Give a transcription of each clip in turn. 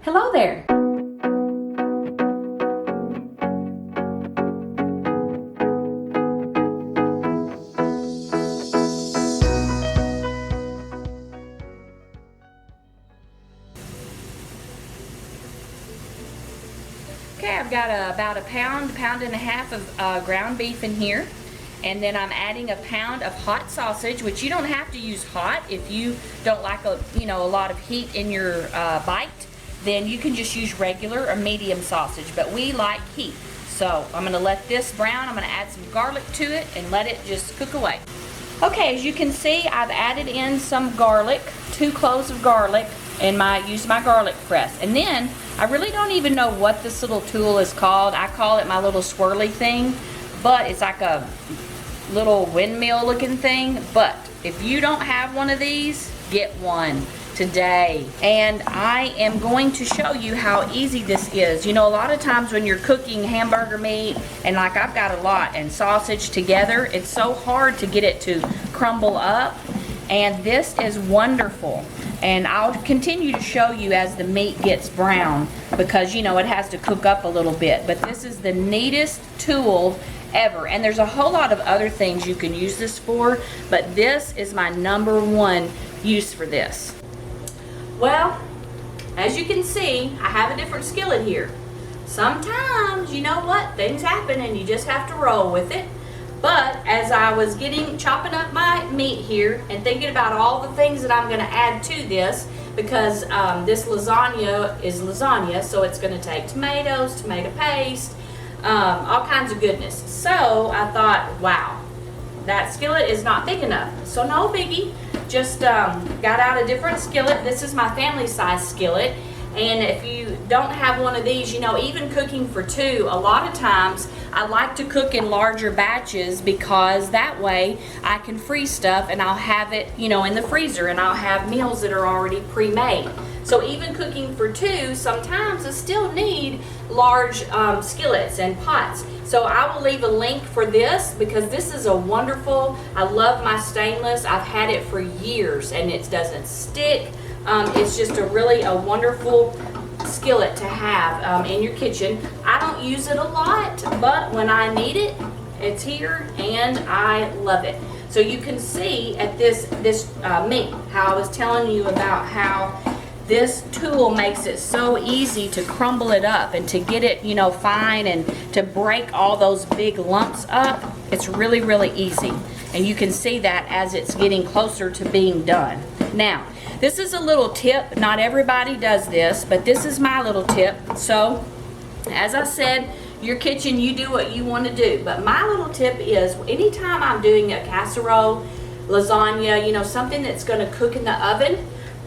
Hello there. Okay, I've got about a pound and a half of ground beef in here. And then I'm adding a pound of hot sausage, which you don't have to use hot. If you don't like a lot of heat in your bite, then you can just use regular or medium sausage, but we like heat. So I'm gonna let this brown. I'm gonna add some garlic to it and let it just cook away. Okay, as you can see, I've added in some garlic, 2 cloves of garlic, and use my garlic press. And then I really don't even know what this little tool is called. I call it my little swirly thing, but it's like a little windmill looking thing. But if you don't have one of these, get one today. And I am going to show you how easy this is. You know, a lot of times when you're cooking hamburger meat, and like I've got a lot, and sausage together, it's so hard to get it to crumble up. And this is wonderful. And I'll continue to show you as the meat gets brown, because it has to cook up a little bit. But this is the neatest tool ever. And there's a whole lot of other things you can use this for, but this is my #1 use for this. Well, as you can see, I have a different skillet here. Sometimes, you know what, things happen and you just have to roll with it. But as I was chopping up my meat here and thinking about all the things that I'm gonna add to this, because this lasagna is lasagna, so it's gonna take tomatoes, tomato paste, all kinds of goodness. So I thought, wow, that skillet is not big enough. So no biggie, just got out a different skillet. This is my family size skillet. And if you don't have one of these, even cooking for 2, a lot of times I like to cook in larger batches, because that way I can freeze stuff and I'll have it, in the freezer, and I'll have meals that are already pre-made. So even cooking for 2, sometimes I still need large skillets and pots. So I will leave a link for this, because this is a wonderful, I love my stainless. I've had it for years and it doesn't stick. It's just a wonderful skillet to have in your kitchen. I don't use it a lot, but when I need it, it's here and I love it. So you can see at this meat, how I was telling you about how this tool makes it so easy to crumble it up and to get it, fine, and to break all those big lumps up. It's really, really easy. And you can see that as it's getting closer to being done. Now, this is a little tip. Not everybody does this, but this is my little tip. So, as I said, your kitchen, you do what you want to do. But my little tip is, anytime I'm doing a casserole, lasagna, something that's going to cook in the oven,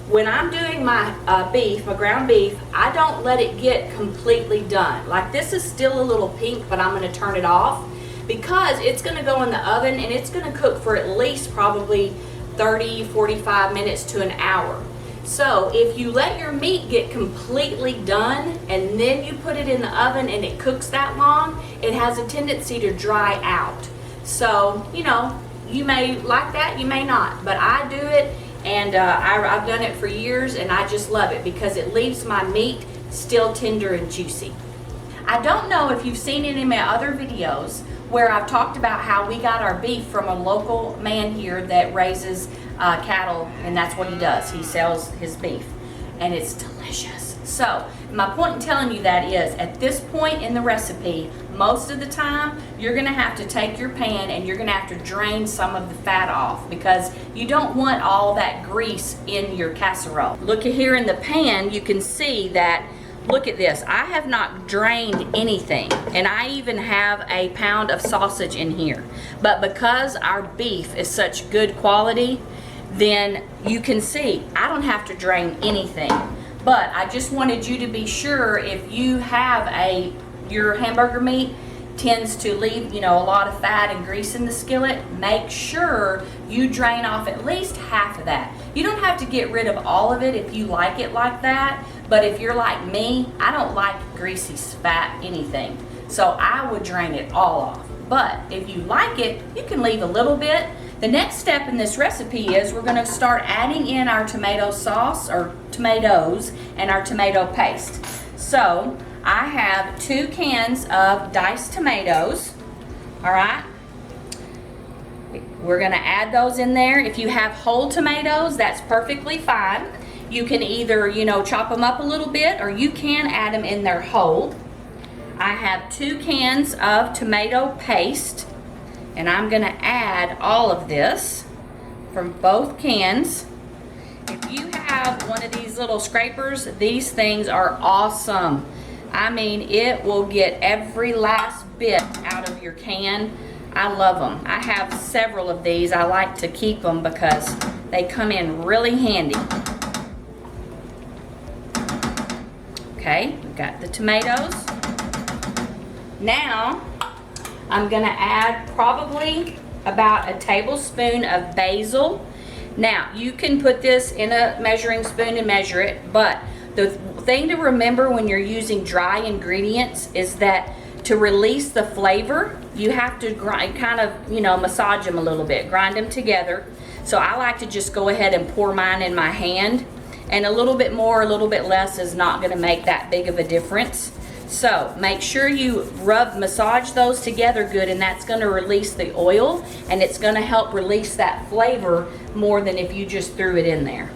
when I'm doing my beef, my ground beef, I don't let it get completely done. Like, this is still a little pink, but I'm going to turn it off, because it's going to go in the oven and it's going to cook for at least probably 30, 45 minutes to an hour. So if you let your meat get completely done and then you put it in the oven and it cooks that long, it has a tendency to dry out. So, you may like that, you may not, but I do it, and I've done it for years, and I just love it because it leaves my meat still tender and juicy. I don't know if you've seen any of my other videos where I've talked about how we got our beef from a local man here that raises cattle, and that's what he does. He sells his beef, and it's delicious. So my point in telling you that is, at this point in the recipe, most of the time you're going to have to take your pan and you're going to have to drain some of the fat off, because you don't want all that grease in your casserole. Look at here in the pan, you can see that. Look at this. I have not drained anything, and I even have a pound of sausage in here. But because our beef is such good quality, then you can see I don't have to drain anything. But I just wanted you to be sure, if you have your hamburger meat tends to leave, a lot of fat and grease in the skillet, make sure you drain off at least half of that. You don't have to get rid of all of it if you like it like that, but if you're like me, I don't like greasy, fat, anything. So I would drain it all off. But if you like it, you can leave a little bit, The next step in this recipe is we're going to start adding in our tomato sauce, or tomatoes, and our tomato paste. So I have 2 cans of diced tomatoes. All right. We're going to add those in there. If you have whole tomatoes, that's perfectly fine. You can either, chop them up a little bit, or you can add them in there whole. I have 2 cans of tomato paste, and I'm going to add all of this from both cans. If you have one of these little scrapers, these things are awesome. I mean, it will get every last bit out of your can. I love them. I have several of these. I like to keep them because they come in really handy. Okay, we've got the tomatoes. Now, I'm going to add probably about a tablespoon of basil. Now, you can put this in a measuring spoon and measure it, but the thing to remember when you're using dry ingredients is that to release the flavor, you have to kind of massage them a little bit, grind them together. So I like to just go ahead and pour mine in my hand, and a little bit more, a little bit less is not going to make that big of a difference. So make sure you massage those together good, and that's going to release the oil, and it's going to help release that flavor more than if you just threw it in there.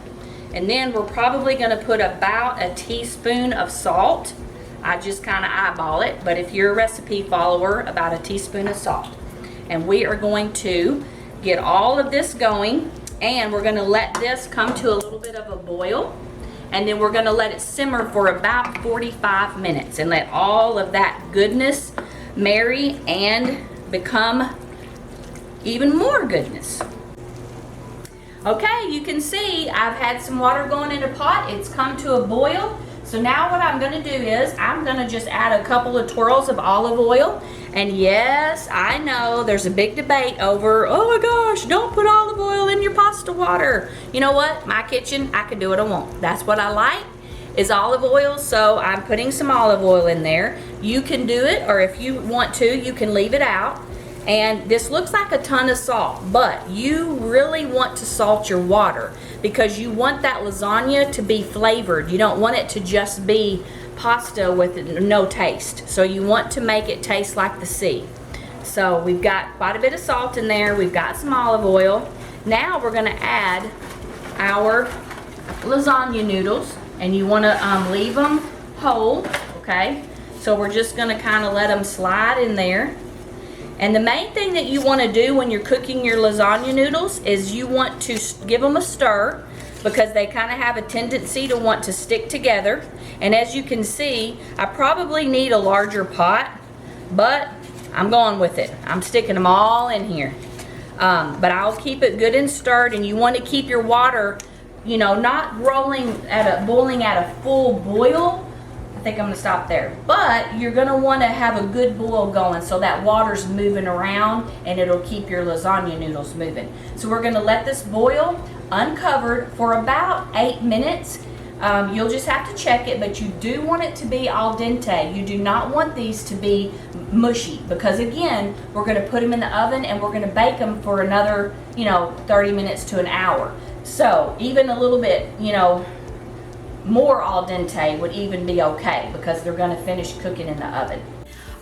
And then we're probably going to put about a teaspoon of salt. I just kind of eyeball it, but if you're a recipe follower, about a teaspoon of salt. And we are going to get all of this going, and we're going to let this come to a little bit of a boil, and then we're going to let it simmer for about 45 minutes and let all of that goodness marry and become even more goodness. Okay, you can see I've had some water going in a pot. It's come to a boil. So now what I'm going to do is I'm going to just add a couple of twirls of olive oil. And yes, I know there's a big debate over, oh my gosh, don't put olive oil in your pasta water. You know what? My kitchen, I can do what I want. That's what I like, is olive oil. So I'm putting some olive oil in there. You can do it, or if you want to, you can leave it out. And this looks like a ton of salt, but you really want to salt your water because you want that lasagna to be flavored. You don't want it to just be pasta with no taste. So you want to make it taste like the sea. So we've got quite a bit of salt in there. We've got some olive oil. Now we're going to add our lasagna noodles, and you want to leave them whole, okay? So we're just going to kind of let them slide in there. And the main thing that you want to do when you're cooking your lasagna noodles is you want to give them a stir, because they kind of have a tendency to want to stick together. And as you can see, I probably need a larger pot, but I'm going with it. I'm sticking them all in here. But I'll keep it good and stirred, and you want to keep your water, not boiling at a full boil. I think I'm going to stop there. But you're going to want to have a good boil going so that water's moving around, and it'll keep your lasagna noodles moving. So we're going to let this boil uncovered for about 8 minutes. You'll just have to check it, but you do want it to be al dente. You do not want these to be mushy, because again, we're going to put them in the oven and we're going to bake them for another, 30 minutes to an hour. So even a little bit, more al dente would even be okay, because they're going to finish cooking in the oven.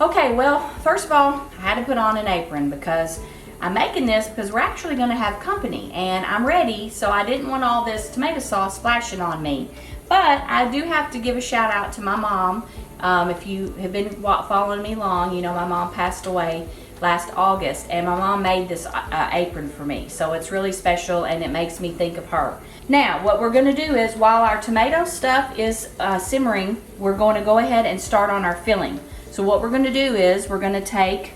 Okay, well, first of all, I had to put on an apron because I'm making this because we're actually going to have company, and I'm ready, so I didn't want all this tomato sauce splashing on me. But I do have to give a shout out to my mom. If you have been following me long, my mom passed away last August, and my mom made this apron for me. So it's really special, and it makes me think of her. Now, what we're going to do is, while our tomato stuff is simmering, we're going to go ahead and start on our filling. So what we're going to do is, we're going to take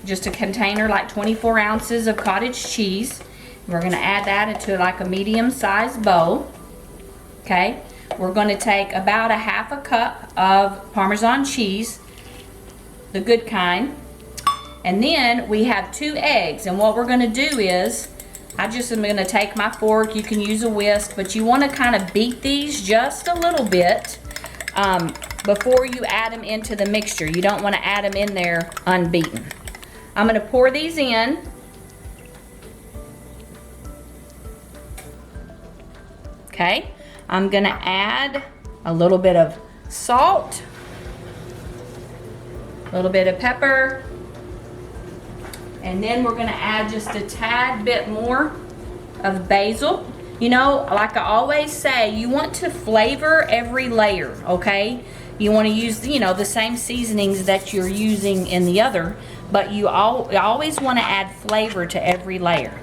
just a container like 24 ounces of cottage cheese. We're going to add that into like a medium-sized bowl. Okay, we're going to take about a half a cup of Parmesan cheese, the good kind. And then we have 2 eggs, and what we're going to do is, I just am going to take my fork. You can use a whisk, but you want to kind of beat these just a little bit before you add them into the mixture. You don't want to add them in there unbeaten. I'm going to pour these in, Okay, I'm gonna add a little bit of salt, a little bit of pepper, and then we're gonna add just a tad bit more of basil. You know, like I always say, you want to flavor every layer, okay? You want to use, you know, the same seasonings that you're using in the other, but you always want to add flavor to every layer.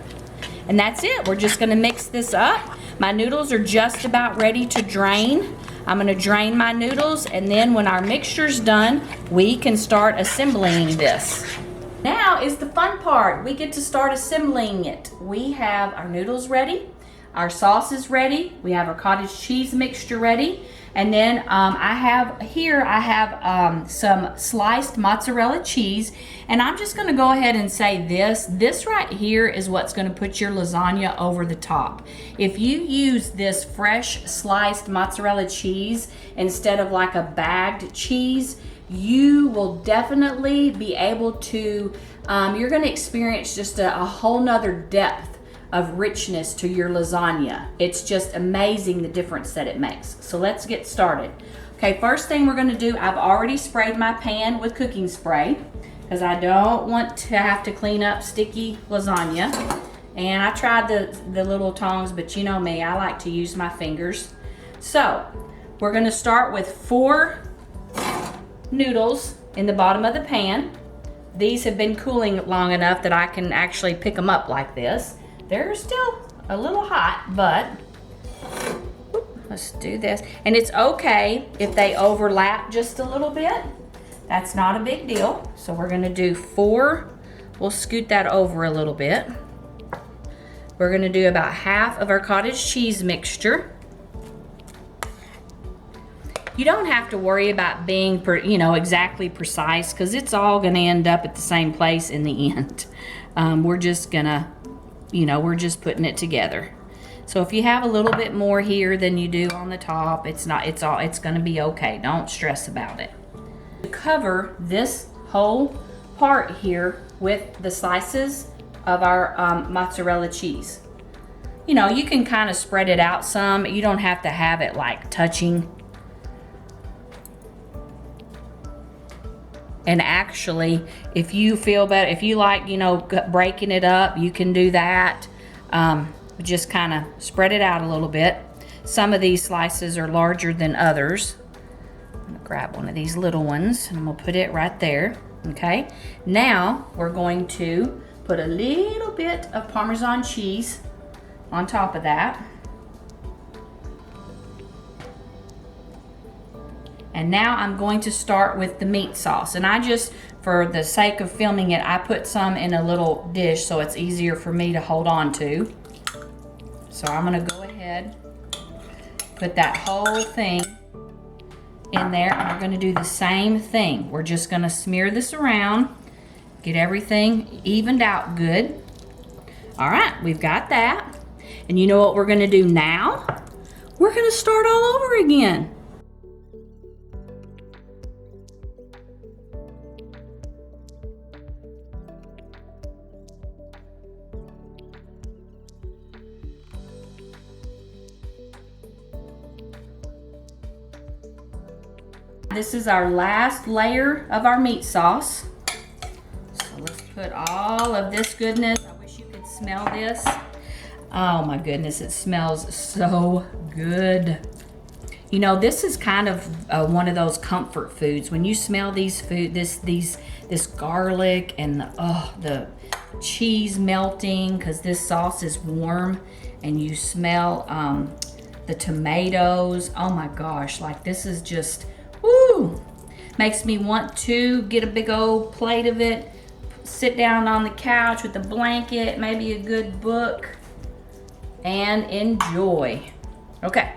And that's it. We're just going to mix this up. My noodles are just about ready to drain. I'm going to drain my noodles, and then when our mixture's done, we can start assembling this. Now is the fun part. We get to start assembling it. We have our noodles ready. Our sauce is ready. We have our cottage cheese mixture ready. And then I have some sliced mozzarella cheese. And I'm just gonna go ahead and say this right here is what's gonna put your lasagna over the top. If you use this fresh sliced mozzarella cheese instead of like a bagged cheese, you will definitely be able to, you're gonna experience just a whole nother depth of richness to your lasagna. It's just amazing the difference that it makes. So let's get started. Okay, first thing we're gonna do, I've already sprayed my pan with cooking spray because I don't want to have to clean up sticky lasagna. And I tried the little tongs, but you know me, I like to use my fingers. So we're gonna start with 4 noodles in the bottom of the pan. These have been cooling long enough that I can actually pick them up like this. They're still a little hot, but let's do this. And it's okay if they overlap just a little bit. That's not a big deal. So we're gonna do 4. We'll scoot that over a little bit. We're gonna do about half of our cottage cheese mixture. You don't have to worry about being, exactly precise, because it's all gonna end up at the same place in the end. We're just gonna, we're just putting it together. So if you have a little bit more here than you do on the top, it's gonna be okay. Don't stress about it. To cover this whole part here with the slices of our mozzarella cheese. You can kind of spread it out some. You don't have to have it like touching. And actually, if you feel better, if you like, breaking it up, you can do that. Just kind of spread it out a little bit. Some of these slices are larger than others. I'm gonna grab one of these little ones and I'm gonna put it right there, okay? Now, we're going to put a little bit of Parmesan cheese on top of that. And now I'm going to start with the meat sauce. And I just, for the sake of filming it, I put some in a little dish so it's easier for me to hold on to. So I'm gonna go ahead, put that whole thing in there, and we're gonna do the same thing. We're just gonna smear this around, get everything evened out good. All right, we've got that. And you know what we're gonna do now? We're gonna start all over again. This is our last layer of our meat sauce. So let's put all of this goodness. I wish you could smell this. Oh my goodness, it smells so good. This is kind of one of those comfort foods. When you smell these this garlic and the cheese melting, because this sauce is warm, and you smell the tomatoes. Oh my gosh, like this is just, woo! Makes me want to get a big old plate of it, sit down on the couch with a blanket, maybe a good book, and enjoy. Okay,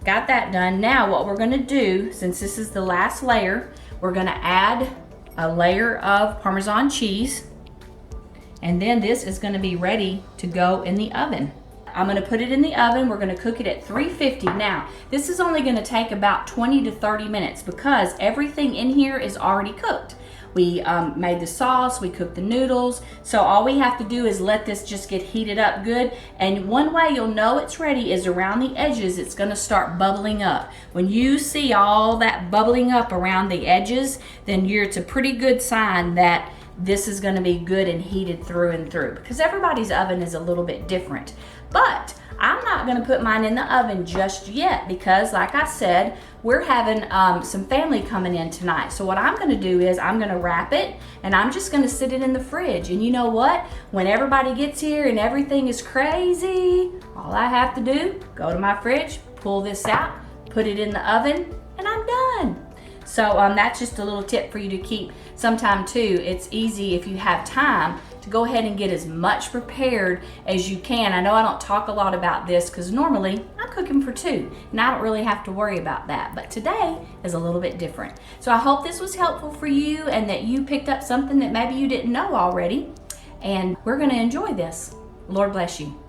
got that done. Now what we're gonna do, since this is the last layer, we're gonna add a layer of Parmesan cheese, and then this is gonna be ready to go in the oven. I'm gonna put it in the oven. We're gonna cook it at 350. Now, this is only gonna take about 20 to 30 minutes because everything in here is already cooked. We made the sauce, we cooked the noodles. So all we have to do is let this just get heated up good. And one way you'll know it's ready is around the edges, it's gonna start bubbling up. When you see all that bubbling up around the edges, then it's a pretty good sign that this is gonna be good and heated through and through, because everybody's oven is a little bit different. But I'm not gonna put mine in the oven just yet because, like I said, we're having some family coming in tonight. So what I'm gonna do is I'm gonna wrap it and I'm just gonna sit it in the fridge. And you know what? When everybody gets here and everything is crazy, all I have to do, go to my fridge, pull this out, put it in the oven, and I'm done. So that's just a little tip for you to keep. Sometime too, it's easy if you have time to go ahead and get as much prepared as you can. I know I don't talk a lot about this because normally I'm cooking for two and I don't really have to worry about that. But today is a little bit different. So I hope this was helpful for you and that you picked up something that maybe you didn't know already. And we're gonna enjoy this. Lord bless you.